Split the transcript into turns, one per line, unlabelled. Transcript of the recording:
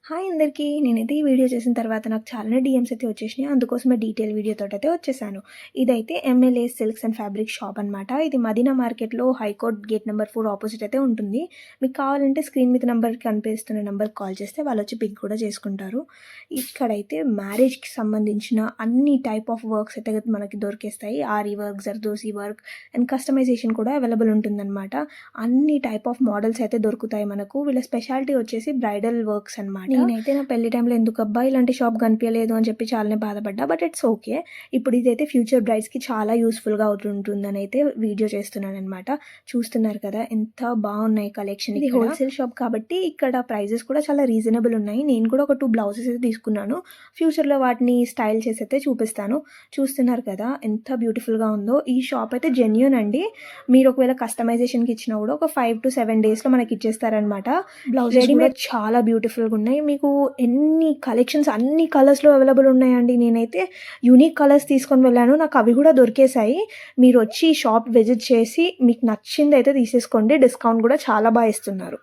Hi అందరికీ. నేనైతే ఈ వీడియో చేసిన తర్వాత నాకు చాలానే డీఎమ్స్ అయితే వచ్చేసినాయి. అందుకోసమే డీటెయిల్ వీడియోతోటైతే వచ్చేసాను. ఇదైతే MLA silks and fabric shop అనమాట. ఇది మదీనా మార్కెట్‌లో హైకోర్ట్ గేట్ నంబర్ 4 ఆపోజిట్ అయితే ఉంటుంది. మీకు కావాలంటే స్క్రీన్ మీద నంబర్ కనిపిస్తున్న నంబర్‌కి కాల్ చేస్తే వాళ్ళొచ్చి పిక్ కూడా చేసుకుంటారు. ఇక్కడైతే మ్యారేజ్‌కి సంబంధించిన అన్ని టైప్ ఆఫ్ వర్క్స్ అయితే మనకి దొరికేస్తాయి. Aari work, Zardosi work and customization కూడా అవైలబుల్ ఉంటుందన్నమాట. అన్ని టైప్ ఆఫ్ మోడల్స్ అయితే దొరుకుతాయి మనకు. వీళ్ళ స్పెషాలిటీ వచ్చేసి బ్రైడల్ వర్క్స్ అనమాట. నేనైతే నా పెళ్లి టైంలో ఎందుకబ్బా ఇలాంటి షాప్ కనిపించలేదు అని చెప్పి చాలానే బాధపడ్డా. But it's okay. ఇప్పుడు ఇదైతే ఫ్యూచర్ బ్రైడ్స్‌కి చాలా యూస్‌ఫుల్‌గా అవుతుంటుందని అయితే వీడియో చేస్తున్నాననమాట. చూస్తున్నారు కదా ఎంత బాగున్నాయి కలెక్షన్. ఇది హోల్సేల్ షాప్ కాబట్టి ఇక్కడ ప్రైజెస్ కూడా చాలా రీజనబుల్ ఉన్నాయి. నేను కూడా ఒక 2 బ్లౌజెస్ అయితే తీసుకున్నాను. ఫ్యూచర్‌లో వాటిని స్టైల్ చేసి అయితే చూపిస్తాను. చూస్తున్నారు కదా ఎంత బ్యూటిఫుల్‌గా ఉందో. ఈ షాప్ అయితే జెన్యూన్ అండి. మీరు ఒకవేళ కస్టమైజేషన్‌కి ఇచ్చినా కూడా ఒక 5-7 డేస్‌లో మనకి ఇచ్చేస్తారనమాట. బ్లౌజెస్ కూడా చాలా బ్యూటిఫుల్‌గా ఉన్నాయి. మీకు ఎన్ని కలెక్షన్స్ అన్ని కలర్స్‌లో అవైలబుల్ ఉన్నాయండి. నేనైతే యూనిక్ కలర్స్ తీసుకొని వెళ్ళాను. నాకు అవి కూడా దొరికేసాయి. మీరొచ్చి షాప్ విజిట్ చేసి మీకు నచ్చిందైతే తీసేసుకోండి. డిస్కౌంట్ కూడా చాలా ఇస్తున్నారు.